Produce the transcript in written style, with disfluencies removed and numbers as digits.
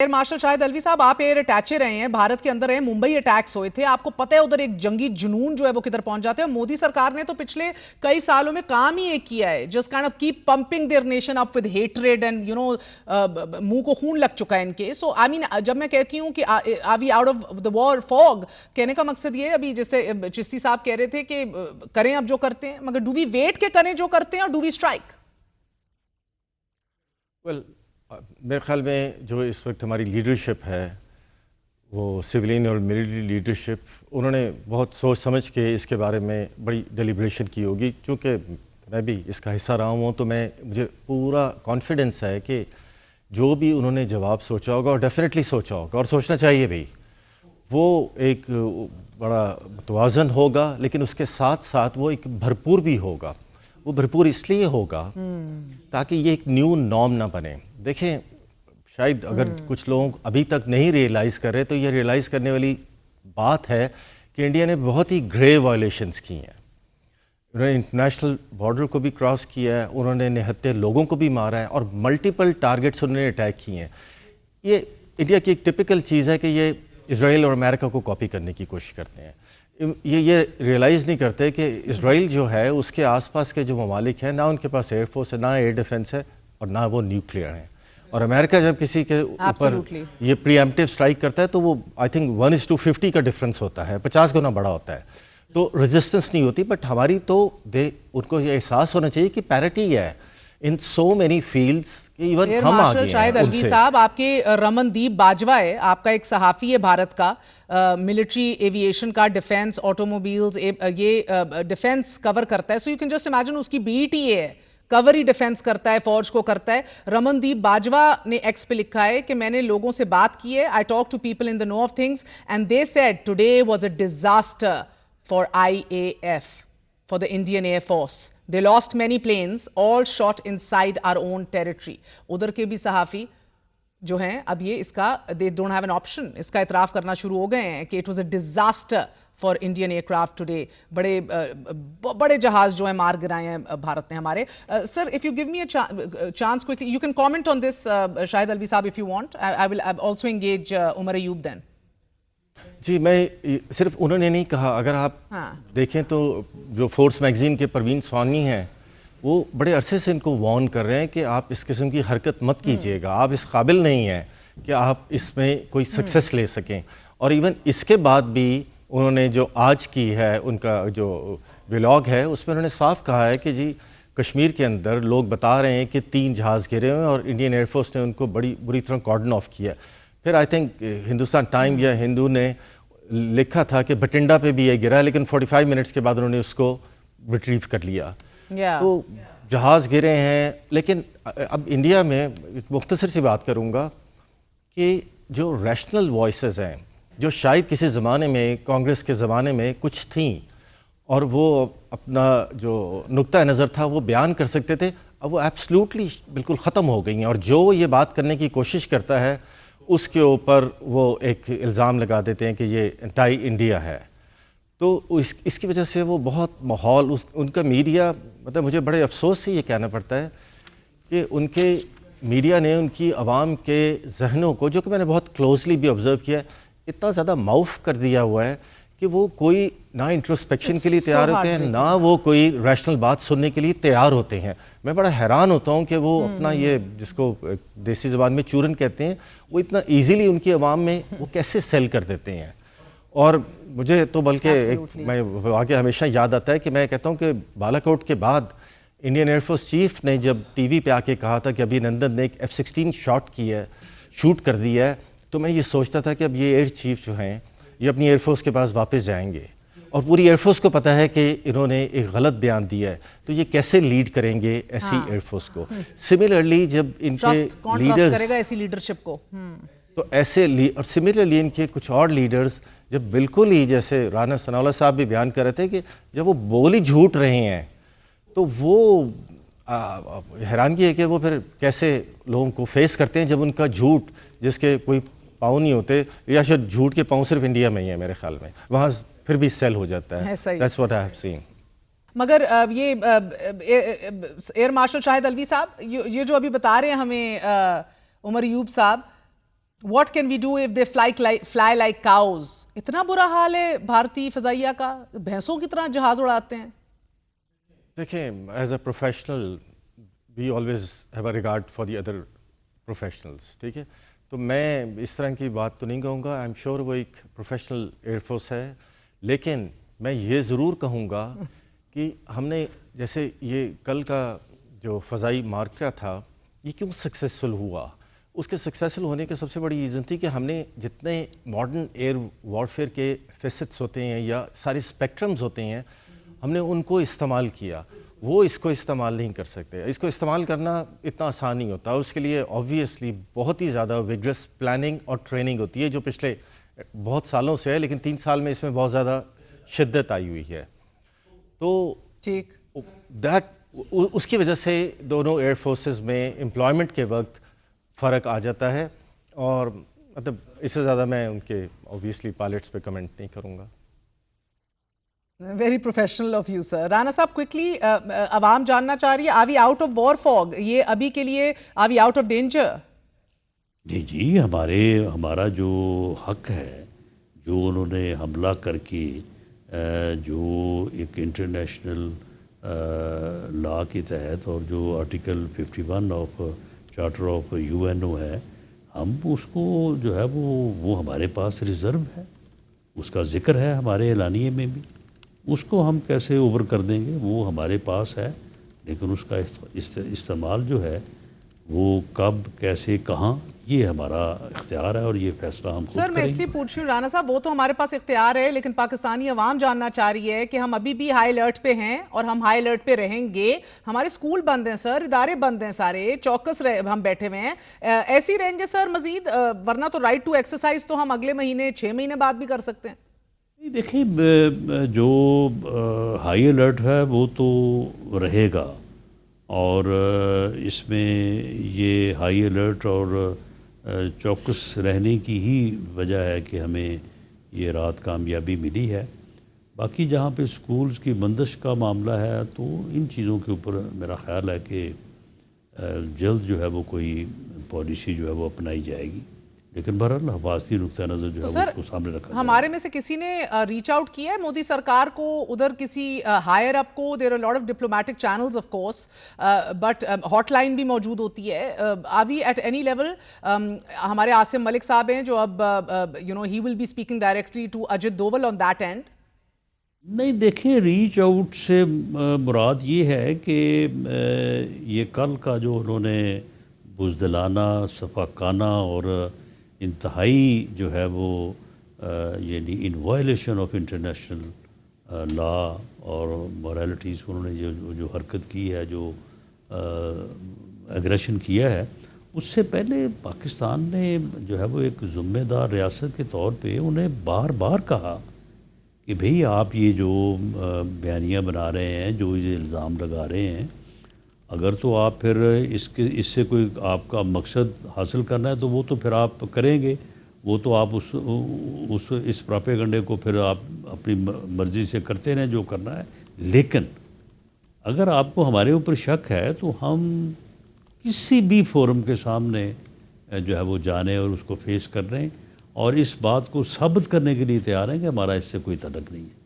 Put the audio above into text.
Air marshal Shahid Alvi साहब, आप air अटैचे रहे हैं, भारत के अंदर रहे, मुंबई अटैक्स हुए थे, आपको पता है उधर एक जंगी जुनून जो है वो किधर पहुंच जाते हैं। मोदी सरकार ने तो पिछले कई सालों में काम ही एक किया है, just kind of keep pumping there nation up with hatred and मुंह को खून लग चुका है इनके। सो आई मीन, जब मैं कहती हूँ कि are we out of the war fog, कहने का मकसद ये, अभी जैसे चिश्ती साहब कह रहे थे कि करें अब जो करते हैं, मगर डू वी वेट के करें जो करते हैं और डू वी स्ट्राइक? वेल, मेरे ख्याल में जो इस वक्त हमारी लीडरशिप है वो सिविलियन और मिलिट्री लीडरशिप, उन्होंने बहुत सोच समझ के इसके बारे में बड़ी डेलिब्रेशन की होगी। चूँकि मैं भी इसका हिस्सा रहा हूँ तो मुझे पूरा कॉन्फिडेंस है कि जो भी उन्होंने जवाब सोचा होगा, और डेफिनेटली सोचा होगा और सोचना चाहिए भी, वो एक बड़ा मुतवाज़न होगा, लेकिन उसके साथ साथ वो एक भरपूर भी होगा। वो भरपूर इसलिए होगा ताकि ये एक न्यू नॉर्म ना बने। देखें, शायद अगर कुछ लोग अभी तक नहीं रियलाइज़ कर रहे, तो ये रियलाइज़ करने वाली बात है कि इंडिया ने बहुत ही ग्रेव वायलेशंस की हैं। उन्होंने इंटरनेशनल बॉर्डर को भी क्रॉस किया है, उन्होंने निहत्थे लोगों को भी मारा है और मल्टीपल टारगेट्स उन्होंने अटैक किए हैं। ये इंडिया की एक टिपिकल चीज़ है कि ये इजराइल और अमेरिका को कॉपी करने की कोशिश करते हैं। ये रियलाइज़ नहीं करते कि इजराइल जो है उसके आसपास के जो ममालिक हैं, ना उनके पास एयरफोर्स है, ना एयर डिफेंस है, और ना वो न्यूक्लियर हैं। और अमेरिका जब किसी के ऊपर ये प्रीएम्प्टिव स्ट्राइक करता है तो वो आई थिंक 1:50 का डिफरेंस होता है, 50 गुना बड़ा होता है, तो रेजिस्टेंस नहीं होती। बट हमारी तो उनको ये एहसास होना चाहिए कि पैरिटी है इन सो मेनी फील्ड्स। इवन हम आगे हैं शाहिद अलवी साहब, आपके रमनदीप बाजवा है, आपका एक सहाफ़ी है भारत का, मिलिट्री एविएशन का, डिफेंस, ऑटोमोबाइल्स, ये डिफेंस कवर करता है। So you can just imagine, उसकी बीट ही है, कवर ही डिफेंस करता है, फौज को करता है। रमनदीप बाजवा ने एक्स पे लिखा है कि मैंने लोगों से बात की है, I talk to people in the know of things and they said today was a disaster for IAF, for the Indian Air Force. They lost many planes, all shot inside our own territory. उधर के भी सहाफ़ी जो हैं, अब ये इसका they don't have an option, इसका इतराफ़ करना शुरू हो गए हैं कि it was a disaster for Indian aircraft today. बड़े जहाज़ जो हैं मार गिराए हैं भारत ने हमारे। Sir, if you give me a chance quickly, you can comment on this, Shahid Alvi साहब, if you want. I will also engage Umar Ayub then. जी, मैं सिर्फ उन्होंने नहीं कहा, अगर आप देखें तो जो फोर्स मैगज़ीन के परवीन स्वानी हैं, वो बड़े अरसे से इनको वार्न कर रहे हैं कि आप इस किस्म की हरकत मत कीजिएगा, आप इस काबिल नहीं हैं कि आप इसमें कोई सक्सेस ले सकें। और इवन इसके बाद भी उन्होंने जो आज की है, उनका जो व्लॉग है, उसमें उन्होंने साफ कहा है कि जी कश्मीर के अंदर लोग बता रहे हैं कि 3 जहाज़ गिरे हुए हैं और इंडियन एयरफोर्स ने उनको बड़ी बुरी तरह कॉर्डन ऑफ किया। फिर आई थिंक हिंदुस्तान टाइम या हिंदू ने लिखा था कि बटिंडा पे भी ये गिरा, लेकिन 45 मिनट्स के बाद उन्होंने उसको रिट्रीव कर लिया। तो जहाज़ गिरे हैं। लेकिन अब इंडिया में एक मुख्तसर सी बात करूँगा कि जो रैशनल वॉइसेस हैं, जो शायद किसी ज़माने में, कांग्रेस के ज़माने में कुछ थीं और वो अपना जो नुक्ता नज़र था वो बयान कर सकते थे, अब वो एब्सोल्युटली बिल्कुल ख़त्म हो गई हैं। और जो ये बात करने की कोशिश करता है उसके ऊपर वो एक इल्ज़ाम लगा देते हैं कि ये एंटी इंडिया है। तो इसकी वजह से वो बहुत माहौल, उनका मीडिया, मतलब मुझे बड़े अफसोस से ये कहना पड़ता है कि उनके मीडिया ने उनकी आवाम के जहनों को, जो कि मैंने बहुत क्लोजली भी ऑब्ज़र्व किया, इतना ज़्यादा माउफ कर दिया हुआ है कि वो कोई ना इंट्रोस्पेक्शन के लिए तैयार होते हैं, ना वो कोई रैशनल बात सुनने के लिए तैयार होते हैं। मैं बड़ा हैरान होता हूँ कि वो अपना ये, जिसको देसी ज़बान में चूरन कहते हैं, वो इतना इजीली उनकी आवाम में वो कैसे सेल कर देते हैं। और मुझे तो बल्कि मैं आगे हमेशा याद आता है कि मैं कहता हूँ कि बालाकोट के बाद इंडियन एयरफोर्स चीफ ने जब टीवी पे आके कहा था कि अभिनंदन ने एक F-16 शूट कर दिया है, तो मैं ये सोचता था कि अब ये एयर चीफ जो हैं ये अपनी एयरफोर्स के पास वापस जाएंगे, और पूरी एयरफोर्स को पता है कि इन्होंने एक गलत बयान दिया है, तो ये कैसे लीड करेंगे ऐसी एयरफोर्स को। सिमिलरली जब इनके लीडर्स करेगा ऐसी लीडरशिप को, तो ऐसे और सिमिलरली इनके कुछ और लीडर्स जब बिल्कुल ही, जैसे राना सनाउल्लाह साहब भी बयान कर रहे थे कि जब वो बोल ही झूठ रहे हैं, तो वो हैरानगी है कि वो फिर कैसे लोगों को फेस करते हैं जब उनका झूठ, जिसके कोई पाँव नहीं होते, या शायद झूठ के पाँव सिर्फ इंडिया में ही है मेरे ख्याल में, वहाँ फिर भी सेल हो जाता है। That's what I have seen. मगर ये एयर मार्शल शाहिद अलवी साहब, ये जो अभी बता रहे हैं हमें उमर अयूब साहब, What can we do if they fly like cows? اتنا برا حال ہے بھارتی فضائیہ کا, بھینسوں کی طرح جہاز اڑاتے ہیں. دیکھیں, as a professional we always have a regard for the other professionals, ٹھیک ہے, تو میں اس طرح کی بات تو نہیں کہوں گا. آئی ایم شیور وہ ایک پروفیشنل ایئر فورس ہے, لیکن میں یہ ضرور کہوں گا کہ ہم نے جیسے یہ کل کا جو فضائی مارکہ تھا یہ کیوں سکسیسفل ہوا, اس کے سکسیسفل ہونے کی سب سے بڑی ریزن تھی کہ ہم نے جتنے ماڈرن ایئر وارفیئر کے فیسٹس ہوتے ہیں یا سارے اسپیکٹرمز ہوتے ہیں ہم نے ان کو استعمال کیا. وہ اس کو استعمال نہیں کر سکتے. اس کو استعمال کرنا اتنا آسان نہیں ہوتا, اس کے لیے آبویسلی بہت ہی زیادہ ویگرس پلاننگ اور ٹریننگ ہوتی ہے جو پچھلے بہت سالوں سے ہے, لیکن 3 سال میں اس میں بہت زیادہ شدت آئی ہوئی ہے. تو ٹھیک اس کی وجہ سے دونوں ایئر فورسز میں امپلائمنٹ کے وقت فرق آ جاتا ہے, اور مطلب اس سے زیادہ میں ان کے آبویسلی پائلٹس پہ کمنٹ نہیں کروں گا. Very professional of you sir. Rana صاحب کوئکلی, عوام جاننا چاہ رہی ہے, are we out of war fog, یہ ابھی کے لیے are we out of danger? نہیں جی, ہمارا جو حق ہے, جو انہوں نے حملہ کر کے جو ایک انٹرنیشنل لا کے تحت اور جو article 51 of charter of UNO ہے, ہم اس کو جو ہے وہ ہمارے پاس ریزرو ہے, اس کا ذکر ہے ہمارے اعلانیے میں بھی. اس کو ہم کیسے اوور کر دیں گے, وہ ہمارے پاس ہے, لیکن اس کا استعمال جو ہے وہ کب, کیسے, کہاں, یہ ہمارا اختیار ہے اور یہ فیصلہ ہم خود کریں گے. سر میں اس لیے پوچھ رہی ہوں رانا صاحب, وہ تو ہمارے پاس اختیار ہے, لیکن پاکستانی عوام جاننا چاہ رہی ہے کہ ہم ابھی بھی ہائی الرٹ پہ ہیں اور ہم ہائی الرٹ پہ رہیں گے. ہمارے اسکول بند ہیں سر, ادارے بند ہیں سارے, چوکس ہم بیٹھے ہوئے ہیں. ایسے ہی رہیں گے سر مزید, ورنہ تو رائٹ ٹو ایکسرسائز تو ہم اگلے مہینے 6 مہینے بعد بھی کر سکتے ہیں. دیکھیں, جو ہائی الرٹ ہے وہ تو رہے گا, اور اس میں یہ ہائی الرٹ اور چوکس رہنے کی ہی وجہ ہے کہ ہمیں یہ رات کامیابی ملی ہے. باقی جہاں پہ سکولز کی بندش کا معاملہ ہے تو ان چیزوں کے اوپر میرا خیال ہے کہ جلد جو ہے وہ کوئی پالیسی جو ہے وہ اپنائی جائے گی, لیکن بہرحال حفاظتی نقطہ نظر جو ہے وہ اس کو سامنے رکھا جائے. ہمارے میں سے کسی نے ریچ آؤٹ کیا ہے مودی سرکار کو, ادھر کسی ہائر اپ کو؟ There are lot of diplomatic channels of course, but hot line بھی موجود ہوتی ہے. Are we at any level? ہمارے عاصم ملک صاحب ہیں جو اب ہی will be speaking directly to Ajit Doval on that end. نہیں دیکھیں, ریچ آؤٹ سے مراد یہ ہے کہ یہ کل کا جو انہوں نے بزدلانہ, صفاقانہ اور انتہائی جو ہے وہ یعنی ان وائلیشن آف انٹرنیشنل لا اور مورالٹیز کو انہوں نے جو حرکت کی ہے, جو ایگریشن کیا ہے, اس سے پہلے پاکستان نے جو ہے وہ ایک ذمہ دار ریاست کے طور پہ انہیں بار بار کہا کہ بھئی آپ یہ جو بیانیاں بنا رہے ہیں, جو یہ الزام لگا رہے ہیں, اگر تو آپ پھر اس سے کوئی آپ کا مقصد حاصل کرنا ہے تو وہ تو پھر آپ کریں گے, وہ تو آپ اس پراپیگنڈے کو پھر آپ اپنی مرضی سے کرتے رہیں جو کرنا ہے. لیکن اگر آپ کو ہمارے اوپر شک ہے تو ہم کسی بھی فورم کے سامنے جو ہے وہ جانیں اور اس کو فیس کر رہے ہیں, اور اس بات کو ثابت کرنے کے لیے تیار ہیں کہ ہمارا اس سے کوئی تعلق نہیں ہے.